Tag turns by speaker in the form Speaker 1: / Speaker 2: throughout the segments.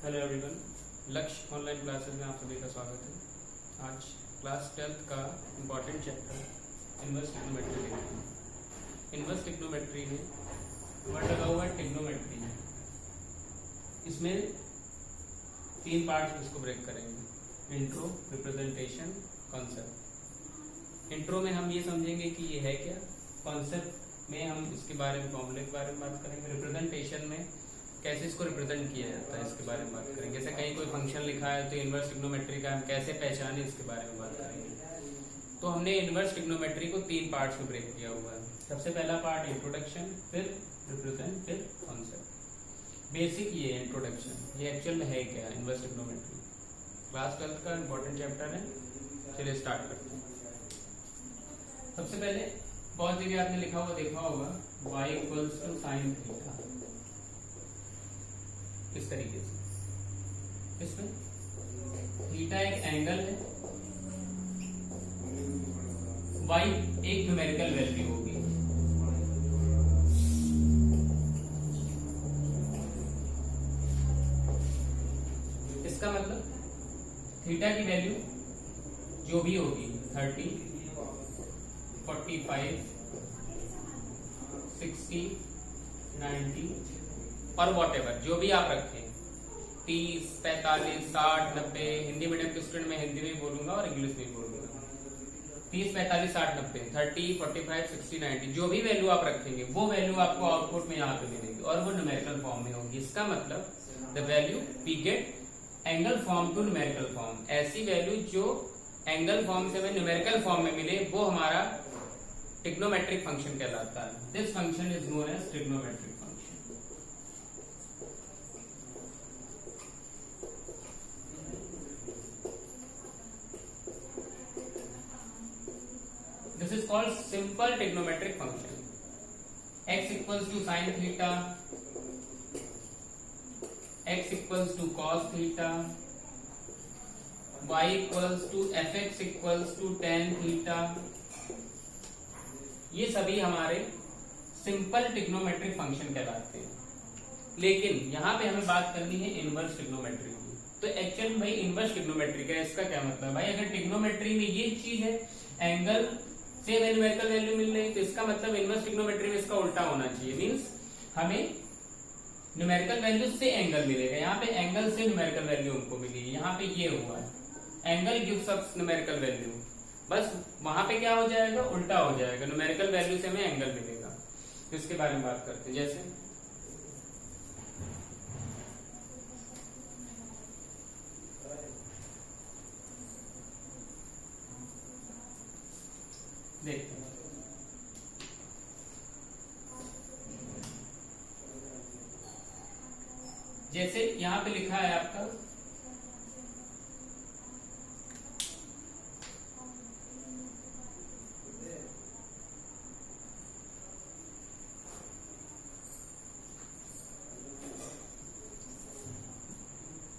Speaker 1: Hello everyone, लक्ष्य online classes में आप सभी का स्वागत है। आज क्लास 12th का इम्पॉर्टेंट चैप्टर इनवर्स ट्रिग्नोमेट्री देखते हैं। इनवर्स ट्रिग्नोमेट्री में वर्ड लगा हुआ है ट्रिग्नोमेट्री। इसमें 3 पार्ट्स इसको ब्रेक करेंगे: इंट्रो, रिप्रेजेंटेशन, कॉन्सेप्ट। इंट्रो में हम ये समझेंगे कि ये है क्या, कॉन्सेप्ट में हम इसके बारे में, फॉर्मूले के बारे में बात करेंगे, रिप्रेजेंटेशन में कैसे इसको रिप्रेजेंट किया जाता है इसके बारे में बात करेंगे। जैसे कहीं कोई फंक्शन लिखा है तो इनवर्स ट्रिग्नोमेट्री का हम कैसे पहचाने इसके बारे में बात करेंगे। तो हमने इनवर्स ट्रिग्नोमेट्री को 3 पार्ट्स में ब्रेक किया हुआ है। सबसे पहला पार्ट इंट्रोडक्शन, फिर रिप्रेजेंट, फिर कॉन्सेप्ट। बेसिक ये इंट्रोडक्शन, ये एक्चुअल में है क्या इनवर्स ट्रिग्नोमेट्री। क्लास 12th का इंपॉर्टेंट चैप्टर है। चलिए स्टार्ट करते हैं। सबसे पहले बहुत जगह आपने लिखा हुआ देखा होगा y equals to sine theta, इस तरीके से। इसमें थीटा एक एंगल है, y एक न्यूमेरिकल वैल्यू होगी। इसका मतलब थीटा की वैल्यू जो भी होगी 30, 45, 60, 90 और वॉटेवर जो भी आप रखें, 30, 45, 60, 90। हिंदी मीडियम के स्टूडेंट में हिंदी में भी बोलूंगा और इंग्लिश में भी बोलूंगा। 30, 45, 60, 90, 30, 45, 60, 90 जो भी वैल्यू आप रखेंगे वो वैल्यू आपको आउटपुट में यहाँ पे मिलेगी और वो न्यूमेरिकल फॉर्म में होगी। इसका मतलब the value we get angle form to numerical form. ऐसी वैल्यू जो एंगल फॉर्म से हमें न्यूमेरिकल फॉर्म में मिले वो हमारा ट्रिग्नोमेट्रिक फंक्शन कहलाता है। This function is known as trigonometric function. This is called simple trigonometric function. X equals to sin theta, x equals to cos theta, y equals to fx equals to tan theta। ये सभी हमारे simple trigonometric function कहलाते हैं। लेकिन यहाँ पे हमें बात करनी है इनवर्स ट्रिग्नोमेट्री की। तो एक्चुअल में भाई इनवर्स ट्रिग्नोमेट्री का इसका क्या मतलब भाई, अगर ट्रिग्नोमेट्री में ये चीज है एंगल से न्यूमेरिकल वैल्यू मिल रही है तो इसका मतलब इनवर्स ट्रिग्नोमेट्री में इसका उल्टा होना चाहिए। मींस हमें न्यूमेरिकल वैल्यू से एंगल मिलेगा। यहाँ पे एंगल से न्यूमेरिकल वैल्यू हमको मिली है, यहाँ पे ये हुआ है angle gives us numerical value. बस वहां पे क्या हो जाएगा, उल्टा हो जाएगा, न्यूमेरिकल वैल्यू से हमें एंगल मिलेगा। तो इसके बारे में बात करते हैं। जैसे देखते हैं, जैसे यहां पे लिखा है आपका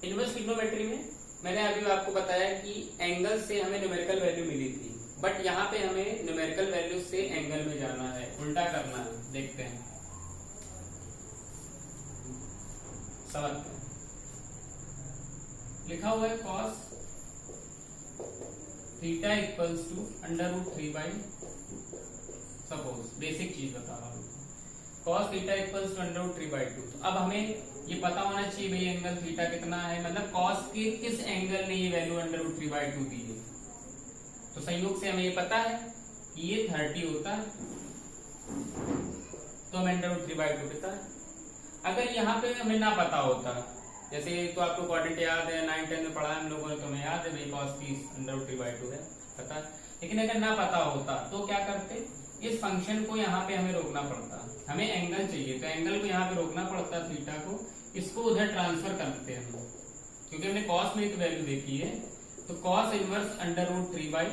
Speaker 1: इनवर्स ट्रिग्नोमेट्री में मैंने अभी आपको बताया कि एंगल से हमें न्यूमेरिकल वैल्यू मिली थी, बट यहाँ पे हमें न्यूमेरिकल वैल्यू से एंगल में जाना है, उल्टा करना है। देखते हैं, समझते हैं। लिखा हुआ है cos theta equals to √3/2। Suppose basic चीज बता रहा हूं, cos थीटा इक्वल्स टू √3/2। तो अब हमें ये पता होना चाहिए भाई एंगल थीटा कितना है, मतलब cos के किस एंगल ने ये वैल्यू √3/2 दी है। तो संयोग से हमें ये पता है कि ये 30 होता है, तो हमें √3/2 पता है। अगर यहाँ पे हमें ना पता होता, जैसे तो आपको क्वाड्रेंट याद है, 9, 10 में पढ़ा है हम लोगों ने, तो हमें याद है भाई cos 30 √3/2 है, पता है। लेकिन अगर ना पता होता तो क्या करते, इस फंक्शन को यहाँ पे हमें रोकना पड़ता। हमें एंगल चाहिए तो एंगल को यहाँ पे रोकना पड़ता, थीटा को, इसको उधर ट्रांसफर करते हैं हम, क्योंकि हमने cos में एक वैल्यू देखी है। तो cos इनवर्स √3/2,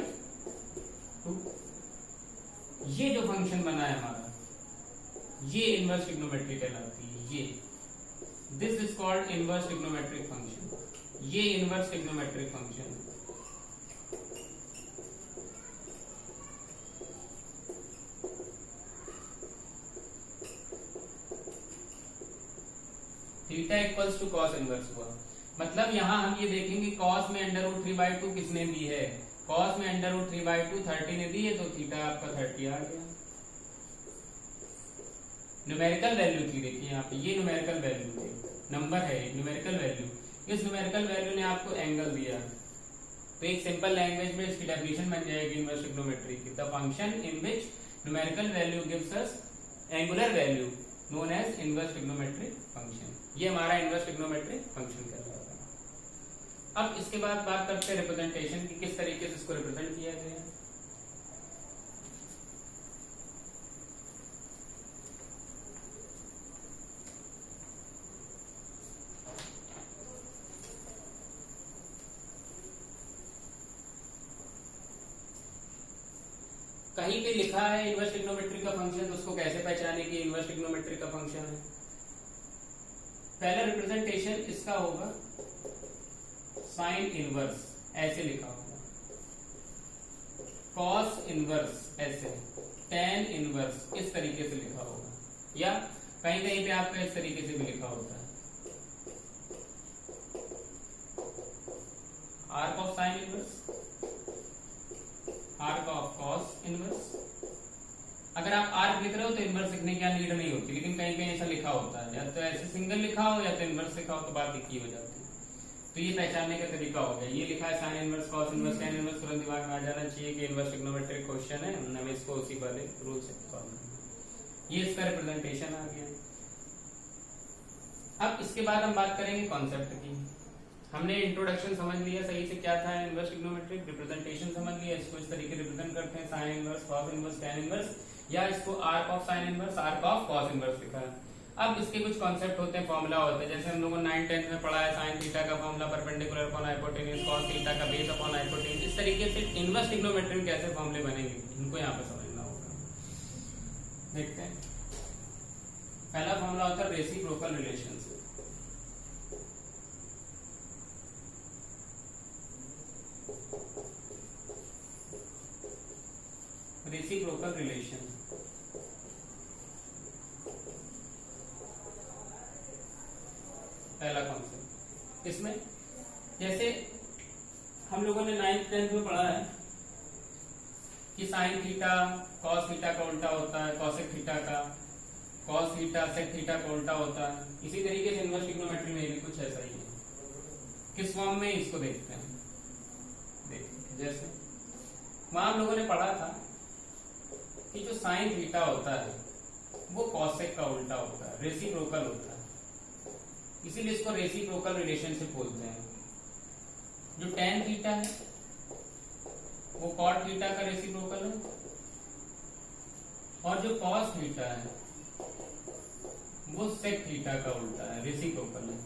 Speaker 1: ये जो फंक्शन बना है हमारा, ये इनवर्स ट्रिग्नोमेट्री कहलाती है। ये this is called inverse trigonometric function. ये inverse trigonometric function. Theta equals to cos inverse हुआ। मतलब यहाँ हम ये देखेंगे कॉस में √3/2 किसने दी है, कॉस में √3/2 30 ने दी है, तो थीटा आपका 30 आ गया। न्यूमेरिकल वैल्यू थी, देखिए यहाँ पे ये न्यूमेरिकल वैल्यू थे, नंबर है न्यूमेरिकल वैल्यू, इस न्यूमेरिकल वैल्यू ने आपको एंगल दिया, तो एक सिंपल लैंग्वेज में इसकी डेफिनेशन बन जाएगी इनवर्स ट्रिग्नोमेट्री की, the function in which numerical value gives us angular value known as inverse trigonometric function. ये हमारा इनवर्स ट्रिग्नोमेट्रिक फंक्शन कहलाता है। अब इसके बाद बात करते हैं रिप्रेजेंटेशन की, किस तरीके से इसको रिप्रेजेंट किया गया है। कहीं पे लिखा है इनवर्स ट्रिग्नोमेट्री का फंक्शन, तो उसको कैसे पहचाने कि इनवर्स ट्रिग्नोमेट्री का फंक्शन है। पहला रिप्रेजेंटेशन इसका होगा साइन इनवर्स, ऐसे लिखा होगा, कॉस इनवर्स ऐसे, टेन इनवर्स इस तरीके से लिखा होगा, या कहीं कहीं पे आपका इस तरीके से भी लिखा होता है, arc of sine inverse, arc of cos inverse. अगर आप आर्क लिख रहे हो तो इनवर्स लिखने की नीड नहीं होती, लेकिन कहीं कहीं ऐसा लिखा होता है, या तो ऐसे सिंगल लिखा हो या तो इनवर्स लिखा हो, तो बात एक ही हो जाती है। तो ये पहचानने का तरीका हो गया, ये लिखा है sine inverse, cos inverse, tan inverse, तुरंत दिमाग में आ जाना चाहिए कि इनवर्स ट्रिग्नोमेट्रिक क्वेश्चन है, हमें इसको उसी वाले रूल से सॉल्व करना। ये इसका रिप्रेजेंटेशन आ गया। अब इसके बाद हम बात करेंगे कॉन्सेप्ट की। हमने इंट्रोडक्शन समझ लिया सही से क्या था इनवर्स ट्रिग्नोमेट्रिक, रिप्रेजेंटेशन समझ लिया, इसको इस तरीके रिप्रेजेंट करते हैं, sine inverse, cos inverse, tan inverse, या इसको arc of sine inverse, arc of cos inverse लिखा है। अब इसके कुछ कॉन्सेप्ट होते हैं, फॉर्मूला होते हैं, जैसे हम लोगों ने 9th-10th में पढ़ा है, साइन थीटा का formula perpendicular upon hypotenuse, cos theta का बेस अपॉन हाइपोटेन्यूज। इस तरीके से इनवर्स ट्रिग्नोमेट्री में कैसे फॉर्मूले बनेंगे, इनको यहाँ पे समझना होगा। देखते हैं, पहला फॉर्मूला होता है रेसिप्रोकल रिलेशनशिप। रेसिप्रोकल रिलेशन, पहला कॉन्सेप्ट। इसमें जैसे हम लोगों ने 9th-10th में पढ़ा है कि साइन थीटा कॉस थीटा का उल्टा होता है, कॉसेक थीटा का, कॉस थीटा सेक थीटा का उल्टा होता है। इसी तरीके से इनवर्स ट्रिग्नोमेट्री में भी कुछ ऐसा ही है। किस फॉर्म में इसको देखते हैं, देखिए जैसे वहां हम लोगों ने पढ़ा था कि जो साइन थीटा होता है वो कॉसेक का उल्टा होता है, रेसिप्रोकल होता है, इसीलिए इसको रेसिप्रोकल रिलेशनशिप बोलते हैं। जो टेन थीटा है वो कॉट थीटा का रेसिप्रोकल है, और जो कॉस थीटा है वो सेक थीटा का उल्टा है, रेसिप्रोकल है।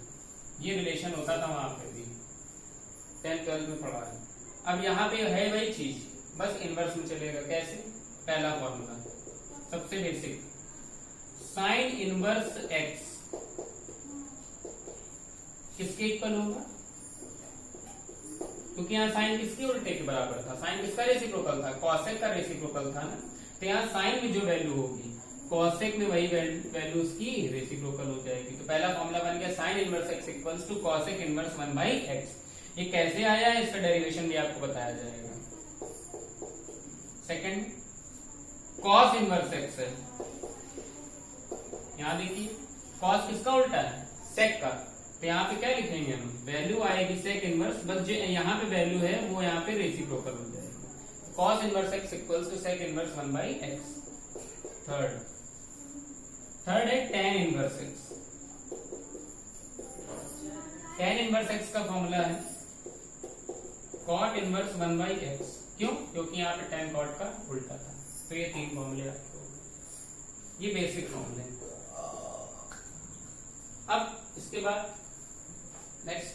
Speaker 1: ये रिलेशन होता था वहां पे भी, 10th-12th में पढ़ा है। अब यहाँ पे है वही चीज, बस इनवर्स में चलेगा। कैसे, पहला फॉर्मूला सबसे बेसिक, साइन इनवर्स एक्स किसके इक्वल होगा, क्योंकि यहाँ साइन किसके उल्टे के बराबर था, साइन किसका रेसिप्रोकल था, कॉसेक का रेसिप्रोकल था ना, तो यहाँ साइन में जो वैल्यू होगी कॉसेक में वही वैल्यू उसकी रेसिप्रोकल हो जाएगी। तो पहला फॉर्मूला बन गया sine inverse X equals to cosec inverse 1/x। ये कैसे आया है इसका डेरिवेशन भी आपको बताया जाएगा। सेकंड, कॉस इनवर्स एक्स है, यहां देखिए कॉस किसका उल्टा है, सेक का, तो यहाँ पे क्या लिखेंगे हम, वैल्यू आएगी सेक इनवर्स, बस जो यहाँ पे वैल्यू है वो यहाँ पे रेसिप्रोकल हो जाएगी। Cos inverse X equals to sec inverse 1/x। Third है tan inverse X. Tan inverse X का फॉर्मूला है कॉट इनवर्स 1/x। क्यों, क्योंकि यहाँ पे टेन कॉट का उल्टा था। तो ये तीन फॉर्मूले आपके हो गए, ये बेसिक फॉर्मूले। अब इसके बाद नेक्स्ट,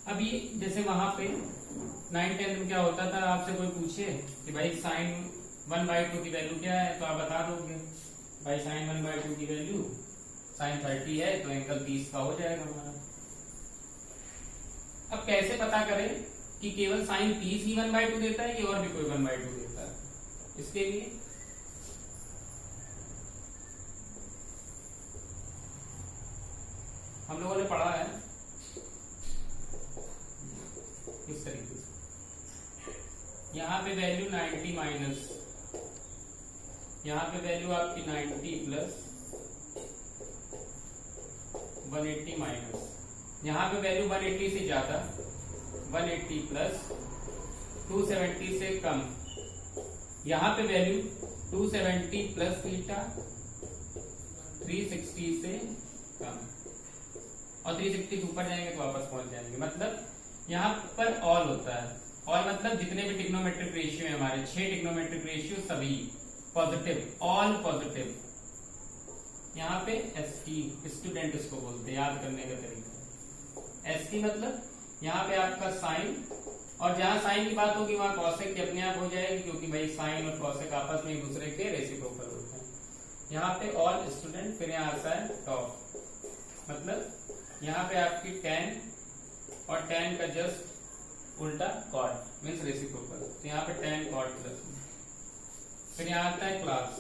Speaker 1: अब ये जैसे वहां पे 9th-10th में क्या होता था, आपसे कोई पूछे कि भाई साइन 1/2 की वैल्यू क्या है, तो आप बता दोगे भाई साइन 1/2 की वैल्यू साइन 30 है, तो एंगल 30 का हो जाएगा हमारा। अब कैसे पता करें कि केवल साइन 30 ही 1/2 देता है कि और भी कोई 1/2 देता है। इसके लिए हम लोगों ने पढ़ा है इस तरीके से, यहाँ पे वैल्यू 90 माइनस, यहाँ पे वैल्यू आपकी 90 प्लस 180 माइनस, यहाँ पे वैल्यू 180 से ज्यादा, 180 प्लस 270 से कम, यहाँ पे वैल्यू 270 प्लस थीटा 360 से कम, और 360 से ऊपर जाएंगे तो वापस पहुंच जाएंगे। मतलब यहाँ पर ऑल होता है, और मतलब जितने भी टिग्नोमेट्रिक रेशियो है हमारे 6 टिग्नोमेट्रिक रेशियो सभी पॉजिटिव, ऑल पॉजिटिव। यहाँ पे एसटी स्टूडेंट इसको बोलते हैं, याद करने का तरीका। एसटी मतलब यहाँ पे आपका साइन, और जहां साइन की बात होगी वहां कॉसेक की अपने आप हो जाएगी, क्योंकि भाई साइन और कॉसेक आपस में एक दूसरे के रेसिप्रोकल होते हैं। यहाँ पे ऑल स्टूडेंट, फिर यहाँ आता है टॉप, मतलब यहाँ पे आपकी tan और tan का जस्ट उल्टा कॉट मीन्स रेसिप्रोकल, तो यहाँ पे tan कॉट प्लस। फिर यहाँ आता है क्लास,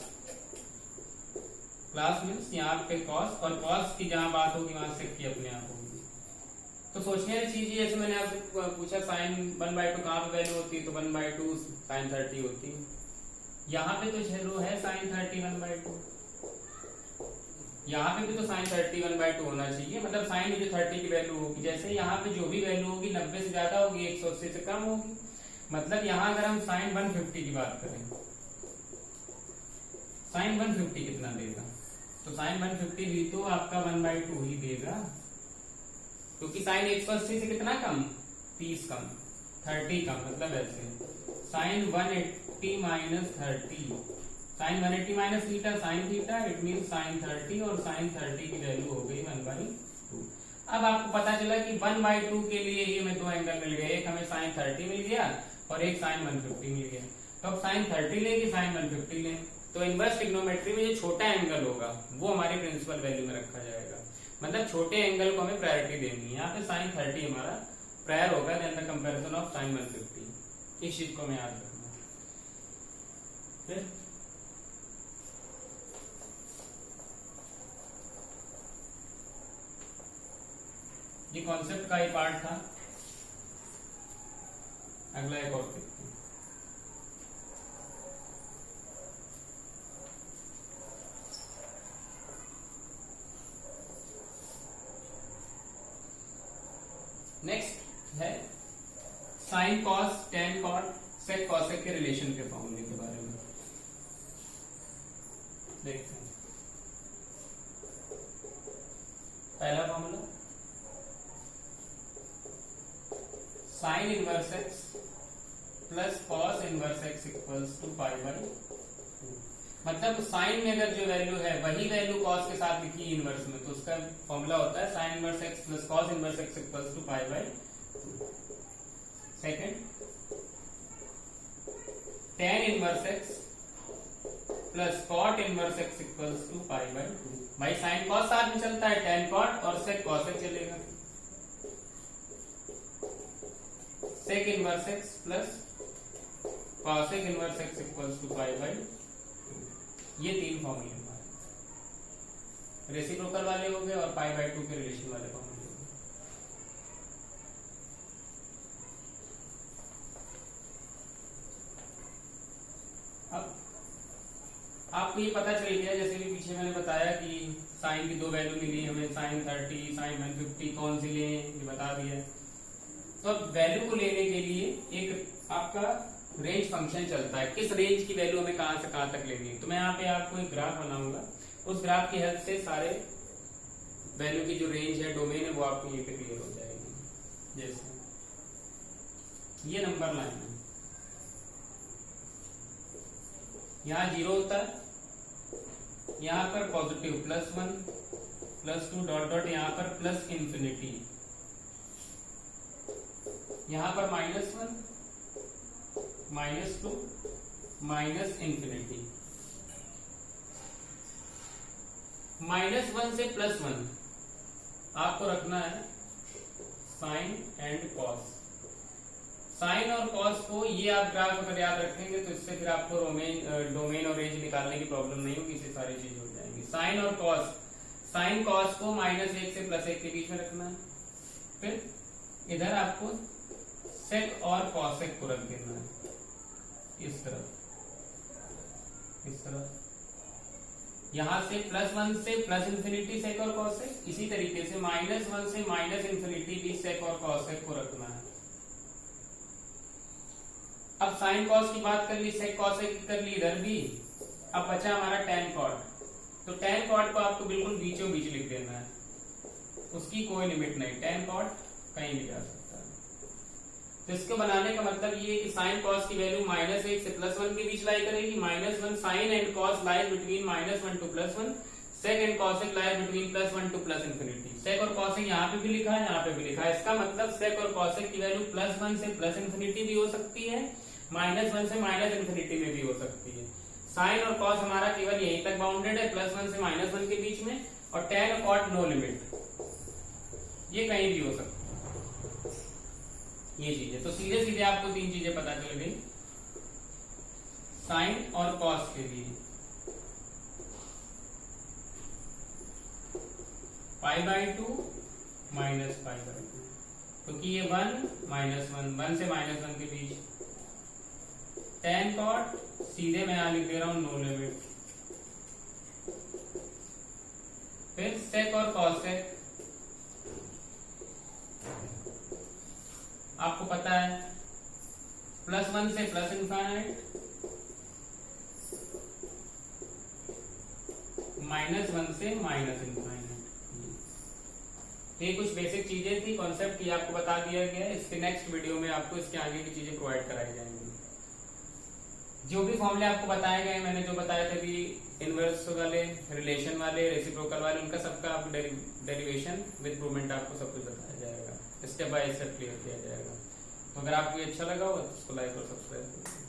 Speaker 1: क्लास मीन्स यहाँ पे कॉस, और कॉस की जहां बात होगी वहां सेक की अपने आप होगी। तो सोचने वाली चीज जैसे मैंने आपसे पूछा साइन 1/2 कहाँ पे वैल्यू होती है, तो 1/2 साइन 30 होती है। यहाँ पे तो जरूर है साइन 30 1/2, यहाँ पे भी तो साइन 30 1/2 होना चाहिए, मतलब साइन में जो 30 की वैल्यू होगी, जैसे यहाँ पे जो भी वैल्यू होगी 90 से ज्यादा होगी, 180 से कम होगी। मतलब यहाँ अगर हम साइन 150 की बात करें, साइन 150 कितना देगा, तो साइन 150 भी तो आपका 1/2 ही देगा, क्योंकि साइन 180 से कितना कम, 30 कम, 30 कम, मतलब ऐसे sine 180 minus 30, sine 180 minus theta sine theta, it mean sine 30, और साइन 30 की वैल्यू हो गई 1/2। अब आपको पता चला कि 1/2 के लिए ये हमें दो एंगल मिल गए, एक हमें साइन 30 मिल गया और एक साइन 150 मिल गया। तो अब साइन 30 ले कि साइन 150 ले, तो इनवर्स ट्रिग्नोमेट्री में जो छोटा एंगल होगा वो हमारी प्रिंसिपल वैल्यू में रखा जाएगा, मतलब छोटे एंगल को हमें प्रायोरिटी देनी है। यहाँ पे साइन 30 हमारा प्रायर होगा then the comparison of sine 150, इस चीज को हमें याद रखना। फिर ये कॉन्सेप्ट का ही पार्ट था, अगला एक और देखते हैं। नेक्स्ट है sine cos tan cot sec cosec के रिलेशन के फॉर्मूले के बारे में देखते हैं। पहला formula sine inverse X plus cos inverse X equals to π/2। मतलब साइन में अगर जो वैल्यू है वही वैल्यू कॉस के साथ लिखी इनवर्स में, तो उसका फॉर्मूला होता है sine inverse X plus cos inverse X equals to π/2। Second tan inverse X plus cot inverse X equals to π/2। भाई साइन कॉस साथ में चलता है, tan कॉट और सेक कॉसेक चलेगा। Sec inverse X plus cosec inverse X equals to π/2। ये तीन फॉर्मूले हमारे रेसिप्रोकल वाले हो गए और π/2 के रिलेशन वाले फॉर्मूले हो गए। अब आपको ये पता चल गया, जैसे भी पीछे मैंने बताया कि साइन की दो वैल्यू मिली हमें, साइन 30 साइन 150, कौन सी लें ये बता दिया। तो अब वैल्यू को लेने के लिए एक आपका रेंज फंक्शन चलता है, किस रेंज की वैल्यू हमें कहां से कहां तक लेनी है। तो मैं यहाँ पे आपको एक ग्राफ बनाऊंगा, उस ग्राफ की हेल्प से सारे वैल्यू की जो रेंज है डोमेन है वो आपको ये पे क्लियर हो जाएगी। जैसे ये नंबर लाइन है, यहाँ 0 होता है, यहाँ पर पॉजिटिव +1 +2 डॉट डॉट, यहाँ पर प्लस इंफिनिटी, यहाँ पर -1 -2 माइनस इंफिनिटी। -1 से +1 आपको रखना है साइन एंड कॉस। साइन और कॉस को ये आप ग्राफ अगर याद रखेंगे तो इससे फिर आपको डोमेन और रेंज निकालने की प्रॉब्लम नहीं होगी, इससे सारी चीज हो जाएंगी। साइन और कॉस साइन कॉस को -1 से +1 के बीच में रखना है। फिर इधर आपको सेक और कॉसेक को रख देना है इस तरफ, इस तरफ। यहां से +1 से +∞ सेक और कॉसेक, इसी तरीके से -1 से -∞ भी सेक और कॉसेक को रखना है। अब साइन कॉस की बात कर ली, सेक कॉसेक की कर ली इधर भी। अब बचा हमारा tan कॉट। तो tan कॉट को आपको बिल्कुल बीचों बीच लिख देना है, उसकी कोई लिमिट नहीं, tan कॉट कहीं भी जा सकता है। तो इसको बनाने का मतलब ये कि साइन कॉस की वैल्यू -1 से +1 के बीच लाई करेगी। -1 sine and cos lies between -1 to +1, sec and cosec lies between +1 to +∞। Sec और कॉसेक यहाँ पे भी लिखा है, यहाँ पे भी लिखा है। इसका मतलब सेक और कॉसेक की वैल्यू +1 से +∞ भी हो सकती है, -1 से -∞ में भी हो सकती है। साइन और कॉस हमारा केवल यहीं तक बाउंडेड है, +1 से -1 के बीच में, और tan और कॉट नो लिमिट, ये कहीं भी हो सकता है। ये चीजें तो सीधे सीधे आपको 3 चीजें पता चल गई साइन और कॉस के लिए। π/2 -π/2, क्योंकि ये 1 से -1 के बीच। tan कॉट सीधे मैं यहां लिख दे रहा हूं नो लिमिट। फिर सेक और कॉसेक आपको पता है, +1 से +∞, -1 से -∞। ये कुछ बेसिक चीजें थी, कॉन्सेप्ट ये आपको बता दिया गया है। इसके नेक्स्ट वीडियो में आपको इसके आगे की चीजें प्रोवाइड कराई जाएंगी। जो भी फॉर्मूले आपको बताए गए, मैंने जो बताया था कि इनवर्स वाले, रिलेशन वाले, रेसिप्रोकल वाले, उनका सबका आपको डेरिवेशन विद प्रूवमेंट आपको सब कुछ बताया जाएगा, स्टेप बाय स्टेप क्लियर किया जाएगा। तो अगर आपको ये अच्छा लगा हो तो इसको लाइक और सब्सक्राइब करें।